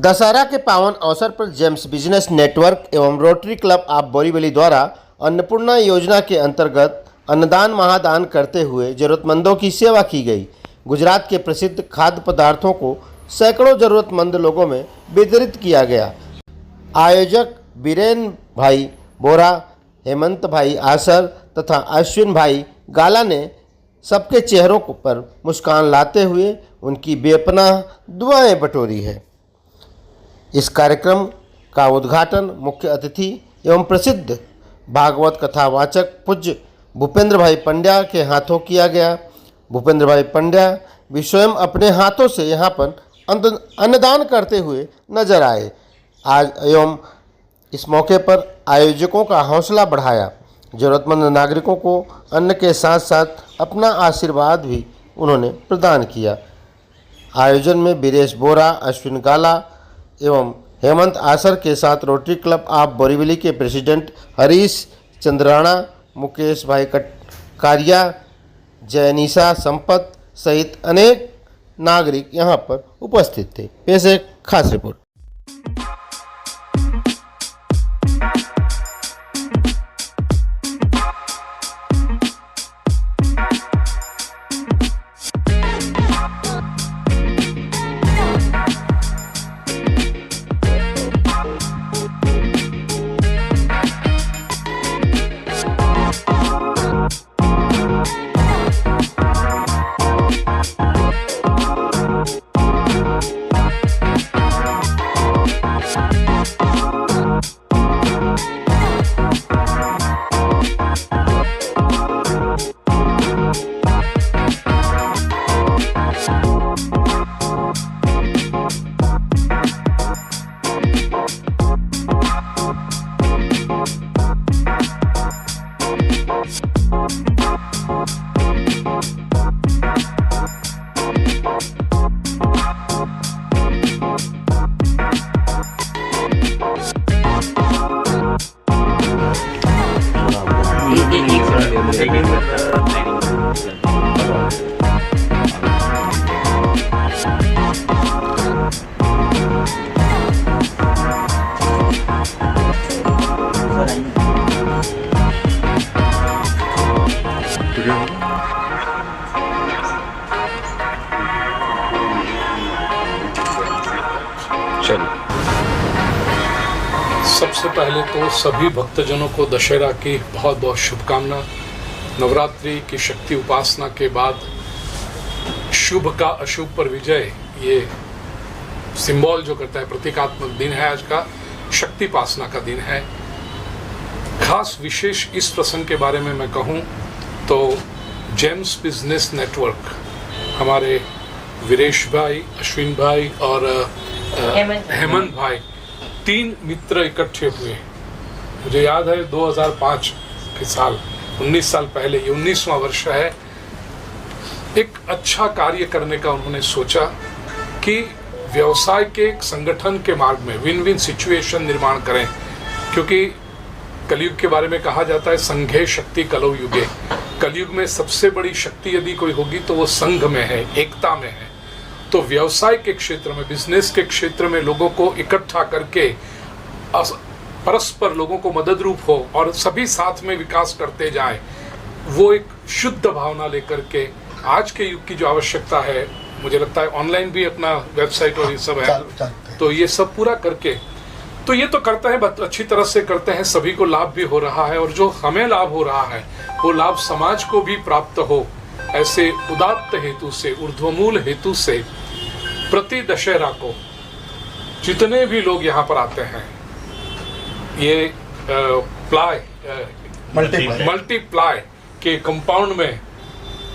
दशहरा के पावन अवसर पर जेम्स बिजनेस नेटवर्क एवं रोटरी क्लब ऑफ बोरीवली द्वारा अन्नपूर्णा योजना के अंतर्गत अन्नदान महादान करते हुए जरूरतमंदों की सेवा की गई। गुजरात के प्रसिद्ध खाद्य पदार्थों को सैकड़ों जरूरतमंद लोगों में वितरित किया गया। आयोजक बीरेन भाई बोरा, हेमंत भाई आसर तथा अश्विन भाई गाला ने सबके चेहरों पर मुस्कान लाते हुए उनकी बेपनाह दुआएं बटोरी है। इस कार्यक्रम का उद्घाटन मुख्य अतिथि एवं प्रसिद्ध भागवत कथावाचक पूज्य भूपेंद्र भाई पंड्या के हाथों किया गया। भूपेंद्र भाई पंड्या भी स्वयं अपने हाथों से यहाँ पर अन्नदान करते हुए नजर आए। आज एवं इस मौके पर आयोजकों का हौसला बढ़ाया। जरूरतमंद नागरिकों को अन्न के साथ साथ अपना आशीर्वाद भी उन्होंने प्रदान किया। आयोजन में बीरेश बोरा, अश्विन गाला एवं हेमंत आसर के साथ रोटरी क्लब ऑफ बोरीवली के प्रेसिडेंट हरीश चंद्राणा, मुकेश भाई कारिया, जयनीसा संपत सहित अनेक नागरिक यहाँ पर उपस्थित थे। पेश है खास रिपोर्ट। सबसे पहले तो सभी भक्तजनों को दशहरा की बहुत बहुत शुभकामना। नवरात्रि की शक्ति उपासना के बाद शुभ का अशुभ पर विजय, ये सिंबल जो करता है, प्रतीकात्मक दिन है आज का, शक्ति उपासना का दिन है। खास विशेष इस प्रसंग के बारे में मैं कहूँ तो जेम्स बिजनेस नेटवर्क, हमारे वीरेश भाई, अश्विन भाई और हेमंत भाई, 3 मित्र इकट्ठे हुए। मुझे याद है 2005 के साल, 19 साल पहले, ये 19वां वर्ष है। एक अच्छा कार्य करने का उन्होंने सोचा कि व्यवसाय के संगठन के मार्ग में विन विन सिचुएशन निर्माण करें, क्योंकि कलयुग के बारे में कहा जाता है संघे शक्ति कलौ युगे। कलयुग में सबसे बड़ी शक्ति यदि कोई होगी तो वो संघ में है, एकता में है। तो व्यवसाय के क्षेत्र में, बिजनेस के क्षेत्र में लोगों को इकट्ठा करके परस्पर लोगों को मदद रूप हो और सभी साथ में विकास करते जाएं, वो एक शुद्ध भावना लेकर के आज के युग की जो आवश्यकता है, मुझे लगता है ऑनलाइन भी अपना वेबसाइट और ये सब है, तो ये सब पूरा करके, तो ये तो करते हैं, अच्छी तरह से करते हैं, सभी को लाभ भी हो रहा है और जो हमें लाभ हो रहा है वो लाभ समाज को भी प्राप्त हो। ऐसे उदात्त हेतु से, ऊर्ध्वमूल हेतु से प्रति दशहरा को जितने भी लोग यहाँ पर आते हैं, ये मल्टीप्लाई के कंपाउंड में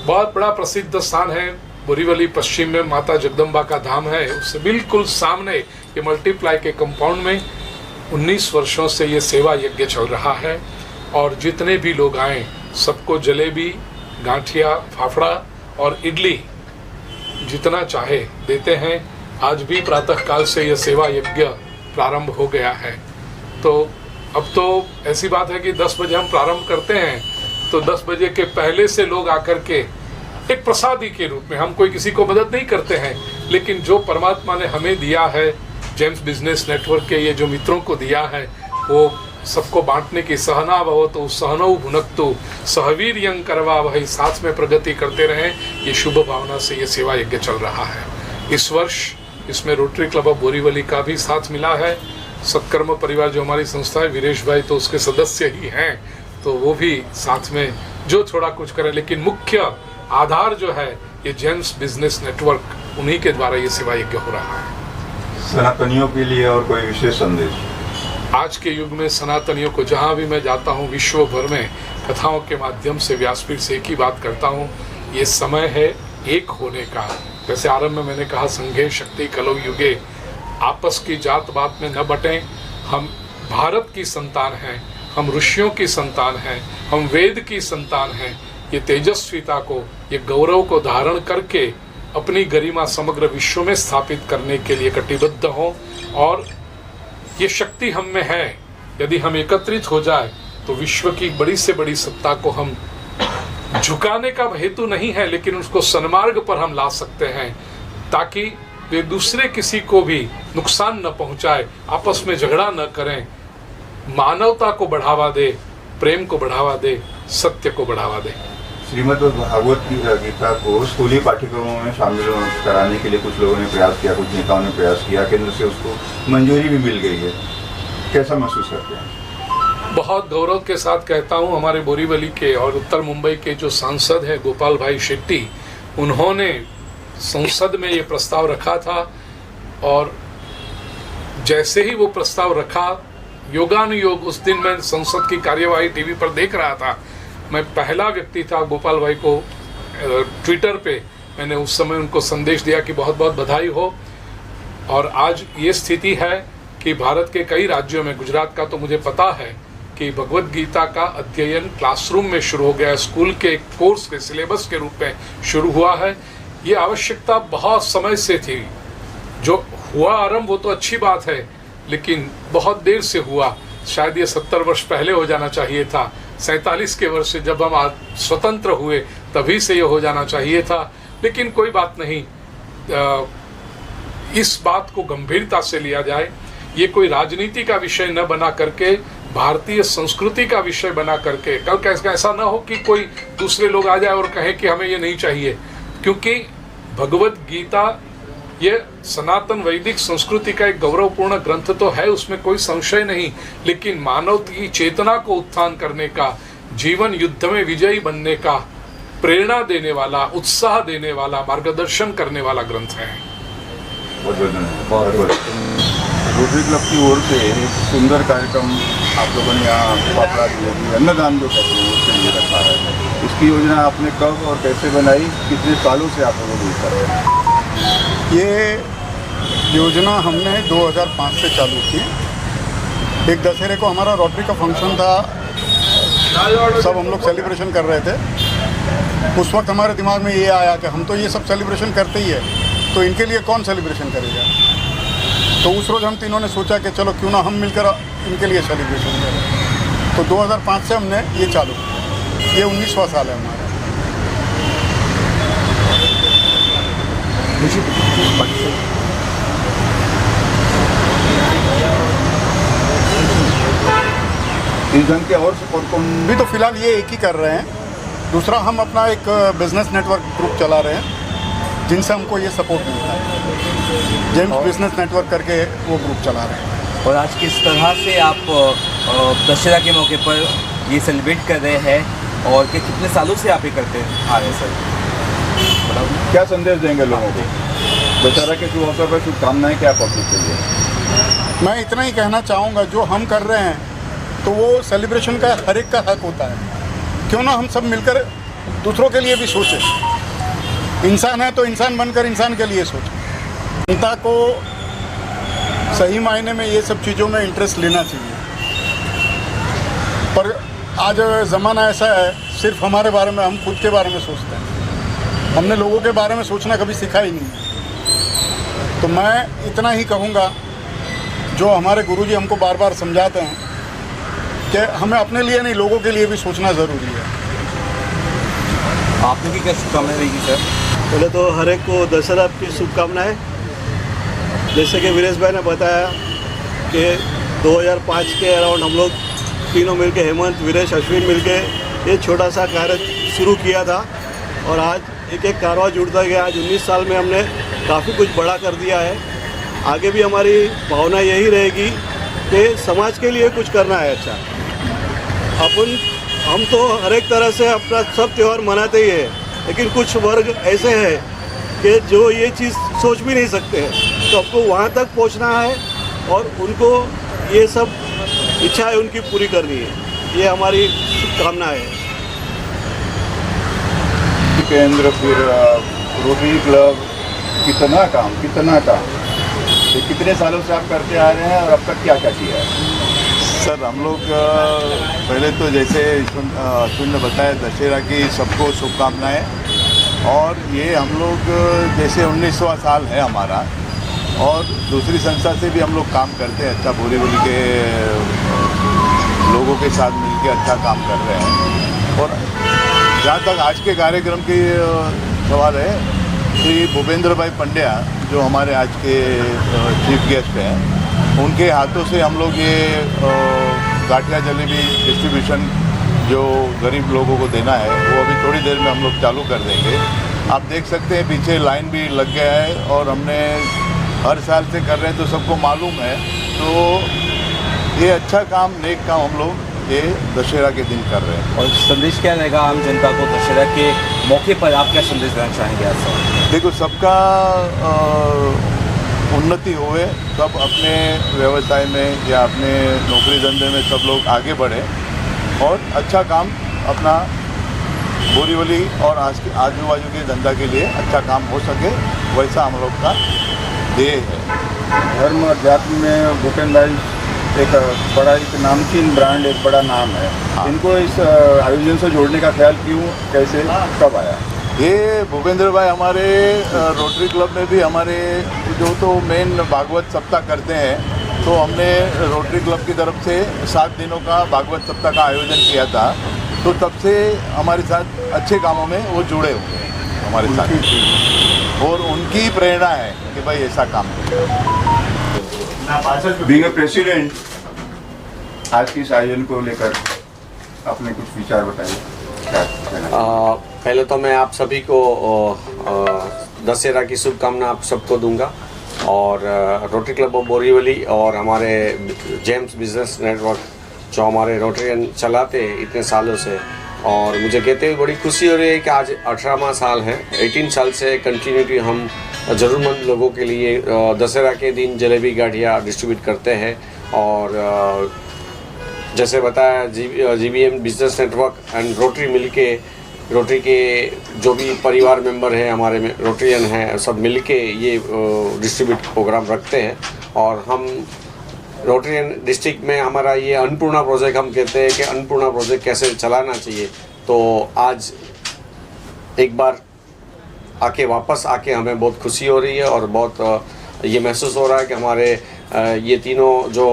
बहुत बड़ा प्रसिद्ध स्थान है। बोरीवली पश्चिम में माता जगदम्बा का धाम है, उससे बिल्कुल सामने ये मल्टीप्लाई के कंपाउंड में 19 वर्षों से ये सेवा यज्ञ चल रहा है। और जितने भी लोग आए सबको जलेबी, गांठिया, फाफड़ा और इडली जितना चाहे देते हैं। आज भी प्रातः काल से यह सेवा यज्ञ प्रारंभ हो गया है। तो अब तो ऐसी बात है कि 10 बजे हम प्रारंभ करते हैं, तो 10 बजे के पहले से लोग आकर के एक प्रसादी के रूप में, हम कोई किसी को मदद नहीं करते हैं, लेकिन जो परमात्मा ने हमें दिया है जेम्स बिजनेस नेटवर्क के ये जो मित्रों को दिया है वो सबको बांटने की सहना भवतु सहनौ भुनक्तु सहवीर्यं करवा वही साथ में प्रगति करते रहें, ये शुभ भावना से ये सेवा यज्ञ चल रहा है। इस वर्ष इसमें रोटरी क्लब ऑफ बोरीवली का भी साथ मिला है। सत्कर्म परिवार जो हमारी संस्था है, वीरेश भाई तो उसके सदस्य ही हैं, तो वो भी साथ में जो थोड़ा कुछ करें, लेकिन मुख्य आधार जो है ये जेम्स बिजनेस नेटवर्क, उन्हीं के द्वारा ये सेवा यज्ञ हो रहा है। सनातनियों के लिए और कोई विशेष संदेश? आज के युग में सनातनियों को जहाँ भी मैं जाता हूँ विश्व भर में कथाओं के माध्यम से व्यासपीठ से एक ही बात करता हूँ, ये समय है एक होने का। जैसे आरंभ में मैंने कहा, संघे शक्ति कलौ युगे, आपस की जात बात में न बटें। हम भारत की संतान हैं, हम ऋषियों की संतान हैं, हम वेद की संतान हैं। ये तेजस्विता को, ये गौरव को धारण करके अपनी गरिमा समग्र विश्व में स्थापित करने के लिए कटिबद्ध हों, और ये शक्ति हम में है। यदि हम एकत्रित हो जाए तो विश्व की बड़ी से बड़ी सत्ता को हम झुकाने का हेतु नहीं है, लेकिन उसको सन्मार्ग पर हम ला सकते हैं, ताकि वे दूसरे किसी को भी नुकसान न पहुंचाए, आपस में झगड़ा न करें, मानवता को बढ़ावा दे, प्रेम को बढ़ावा दे, सत्य को बढ़ावा दे। श्रीमद् भागवत गीता को स्कूली पाठ्यक्रमों में शामिल कराने के लिए कुछ लोगों ने प्रयास किया, कुछ नेताओं ने प्रयास किया, केंद्र से उसको मंजूरी भी मिल गई है। कैसा महसूस करते हैं? बहुत गौरव के साथ कहता हूँ, हमारे बोरीवली के और उत्तर मुंबई के जो सांसद हैं गोपाल भाई शेट्टी, उन्होंने संसद में ये प्रस्ताव रखा था, और जैसे ही वो प्रस्ताव रखा, योगानुयोग उस दिन मैं संसद की कार्यवाही टीवी पर देख रहा था। मैं पहला व्यक्ति था, गोपाल भाई को ट्विटर पे मैंने उस समय उनको संदेश दिया कि बहुत बहुत बधाई हो। और आज ये स्थिति है कि भारत के कई राज्यों में, गुजरात का तो मुझे पता है कि भगवत गीता का अध्ययन क्लासरूम में शुरू हो गया, स्कूल के कोर्स के सिलेबस के रूप में शुरू हुआ है। ये आवश्यकता बहुत समय से थी, जो हुआ आरंभ वो तो अच्छी बात है, लेकिन बहुत देर से हुआ। शायद ये 70 वर्ष पहले हो जाना चाहिए था, 47 के वर्ष से जब हम स्वतंत्र हुए तभी से ये हो जाना चाहिए था। लेकिन कोई बात नहीं, इस बात को गंभीरता से लिया जाए। ये कोई राजनीति का विषय न बना करके, भारतीय संस्कृति का विषय बना करके, कल ऐसा न हो कि कोई दूसरे लोग आ जाए और कहे कि हमें ये नहीं चाहिए, क्योंकि भगवत गीता ये सनातन वैदिक संस्कृति का एक गौरवपूर्ण ग्रंथ तो है, उसमें कोई संशय नहीं, लेकिन मानव की चेतना को उत्थान करने का, जीवन युद्ध में विजयी बनने का प्रेरणा देने वाला, उत्साह देने वाला, मार्गदर्शन करने वाला ग्रंथ है। रोटरी क्लब की ओर से एक सुंदर कार्यक्रम आप लोगों ने यहाँ पापड़ा जलेबी अन्नदान जो कहते हैं उसके लिए रखा है। इसकी योजना आपने कब और कैसे बनाई, कितने सालों से आप लोगों ने कर रहे हैं? ये योजना हमने 2005 से चालू की। एक दशहरे को हमारा रोटरी का फंक्शन था, सब हम लोग सेलिब्रेशन कर रहे थे। उस वक्त हमारे दिमाग में ये आया कि हम तो ये सब सेलिब्रेशन करते ही है, तो इनके लिए कौन सेलिब्रेशन करेगा। तो उस रोज़ हम तीनों ने सोचा कि चलो क्यों ना हम मिलकर इनके लिए सेलिब्रेशन करें। तो 2005 से हमने ये चालू किया। ये 19वां साल है हमारा। इस ढंग के और कौन भी तो फिलहाल ये एक ही कर रहे हैं। दूसरा हम अपना एक बिजनेस नेटवर्क ग्रुप चला रहे हैं, जिनसे हमको ये सपोर्ट मिलता है। जेम्स बिजनेस नेटवर्क करके वो ग्रुप चला रहे हैं। और आज किस तरह से आप दशहरा के मौके पर ये सेलिब्रेट कर रहे हैं, और कि कितने सालों से आप ये करते आ रहे हैं सर? क्या संदेश देंगे लोगों को? दशहरा के शुभ अवसर पर शुभकामनाएं क्या पब्लिक के लिए? मैं इतना ही कहना चाहूँगा, जो हम कर रहे हैं तो वो सेलिब्रेशन का हर एक का हक होता है। क्यों ना हम सब मिलकर दूसरों के लिए भी सोचें। इंसान है तो इंसान बनकर इंसान के लिए सोचें। जनता को सही मायने में ये सब चीज़ों में इंटरेस्ट लेना चाहिए। पर आज ज़माना ऐसा है, सिर्फ हमारे बारे में, हम खुद के बारे में सोचते हैं। हमने लोगों के बारे में सोचना कभी सीखा ही नहीं। तो मैं इतना ही कहूँगा, जो हमारे गुरुजी हमको बार बार समझाते हैं कि हमें अपने लिए नहीं, लोगों के लिए भी सोचना ज़रूरी है। आपने की क्या शुभकामनाएं रहेगी सर? पहले तो हर एक को दशहरा की शुभकामनाएं। जैसे कि वीरेश भाई ने बताया कि 2005 के अराउंड हम लोग तीनों मिलके, हेमंत, वीरेश, अश्विन मिलके ये छोटा सा कार्य शुरू किया था और आज एक एक कारवा जुड़ता गया। आज 19 साल में हमने काफ़ी कुछ बड़ा कर दिया है। आगे भी हमारी भावना यही रहेगी कि समाज के लिए कुछ करना है अच्छा। हम तो हर एक तरह से अपना सब त्यौहार मनाते ही हैं, लेकिन कुछ वर्ग ऐसे हैं कि जो ये चीज़ सोच भी नहीं सकते हैं, तो हमको वहाँ तक पहुँचना है और उनको ये सब इच्छाएं उनकी पूरी करनी है। ये हमारी कामना है। केंद्र, फिर रोटरी क्लब, कितना काम ये कितने सालों से आप करते आ रहे हैं और अब तक क्या क्या किया है? सर, हम लोग पहले तो जैसे अश्विन ने बताया, दशहरा की सबको शुभकामनाएं। और ये हम लोग जैसे 19वां साल है हमारा, और दूसरी संस्था से भी हम लोग काम करते हैं। अच्छा बोरीवली के लोगों के साथ मिलकर अच्छा काम कर रहे हैं। और जहाँ तक आज के कार्यक्रम की सवाल है, श्री भूपेंद्र भाई पंड्या जो हमारे आज के चीफ गेस्ट हैं, उनके हाथों से हम लोग ये गाठिया जलेबी डिस्ट्रीब्यूशन जो गरीब लोगों को देना है, वो अभी थोड़ी देर में हम लोग चालू कर देंगे। आप देख सकते हैं पीछे लाइन भी लग गया है और हमने हर साल से कर रहे हैं, तो सबको मालूम है। तो ये अच्छा काम, नेक काम हम लोग ये दशहरा के दिन कर रहे हैं। और संदेश क्या रहेगा आम जनता को दशहरा के मौके पर? आप क्या संदेश देना चाहेंगे आज से? देखो, सबका उन्नति हुए, सब अपने व्यवसाय में या अपने नौकरी धंधे में सब लोग आगे बढ़े और अच्छा काम अपना बोरीवली और आजू बाजू के धंधा के लिए अच्छा काम हो सके, वैसा हम लोग का ध्येय है। धर्म अध्यात्म में भूपेंद्र भाई एक बड़ा, एक नामचीन ब्रांड, एक बड़ा नाम है। इनको इस आयोजन से जोड़ने का ख्याल क्यों, कैसे, कब आया? ये भूपेंद्र भाई हमारे रोटरी क्लब में भी हमारे जो तो मेन भागवत सप्ताह करते हैं, तो हमने रोटरी क्लब की तरफ से 7 दिनों का भागवत सप्ताह का आयोजन किया था। तो तब से हमारे साथ अच्छे कामों में वो जुड़े हुए हैं हमारे साथ, और उनकी प्रेरणा है कि भाई ऐसा काम करें। बीइंग अ प्रेसिडेंट, आज के इस आयोजन को लेकर अपने कुछ विचार बताइए। क्या कहना चाहिए? पहले तो मैं आप सभी को दशहरा की शुभकामना आप सबको दूंगा, और रोटरी क्लब ऑफ बोरीवली और हमारे जेम्स बिजनेस नेटवर्क जो हमारे रोटरियन चलाते हैं इतने सालों से, और मुझे कहते हुए बड़ी खुशी हो रही है कि आज 18वां साल है। 18 साल से कंटिन्यूटी हम ज़रूरतमंद लोगों के लिए दशहरा के दिन जलेबी गाठिया डिस्ट्रीब्यूट करते हैं। और जैसे बताया, GBM business network and rotary मिलके, रोटरी के जो भी परिवार मेंबर हैं हमारे में रोटरियन हैं, सब मिलके ये डिस्ट्रीब्यूट प्रोग्राम रखते हैं। और हम रोटरियन डिस्ट्रिक्ट में हमारा ये अन्नपूर्णा प्रोजेक्ट, हम कहते हैं कि अन्नपूर्णा प्रोजेक्ट कैसे चलाना चाहिए। तो आज एक बार वापस आके हमें बहुत खुशी हो रही है और बहुत ये महसूस हो रहा है कि हमारे ये तीनों जो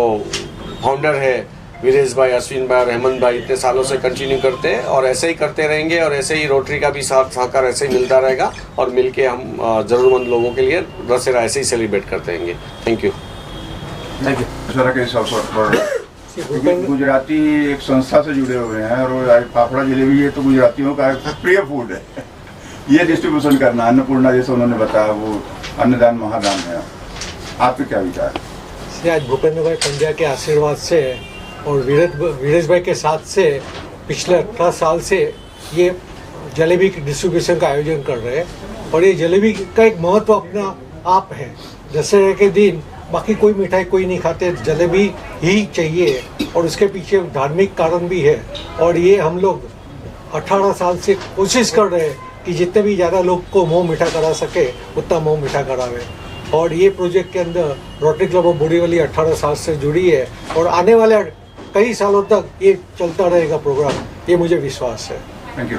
फाउंडर है, वीरेश भाई, अश्विन भाई और हेमंत भाई, इतने सालों से कंटिन्यू करते हैं और ऐसे ही करते रहेंगे, और ऐसे ही रोटरी का भी साथ सहकार ऐसे ही मिलता रहेगा, और मिलके हम ज़रूरतमंद लोगों के लिए दशहरा ऐसे ही सेलिब्रेट करते रहेंगे। Thank you. दशहरा के इस अवसर पर गुजराती एक संस्था से जुड़े हुए हैं, और फाफड़ा जलेबी ये तो गुजरातियों का प्रिय फूड है। ये डिस्ट्रीब्यूशन करना, अन्नपूर्णा जैसे उन्होंने बताया, वो अन्नदान महादान है। आपके क्या विचार? आज भूपेंद्र भाई पंड्या के आशीर्वाद से और वीरेश भाई के साथ से पिछले 18 साल से ये जलेबी की डिस्ट्रीब्यूशन का आयोजन कर रहे हैं, और ये जलेबी का एक महत्व अपना आप है। दशहरे के दिन बाकी कोई मिठाई कोई नहीं खाते, जलेबी ही चाहिए, और उसके पीछे धार्मिक कारण भी है। और ये हम लोग 18 साल से कोशिश कर रहे हैं कि जितने भी ज़्यादा लोग को मुँह मीठा करा सके उतना मुँह मीठा करावे। और ये प्रोजेक्ट के अंदर रोटरी क्लब ऑफ बोरीवली 18 साल से जुड़ी है, और आने वाले कई सालों तक ये चलता रहेगा प्रोग्राम, ये मुझे विश्वास है। Thank you.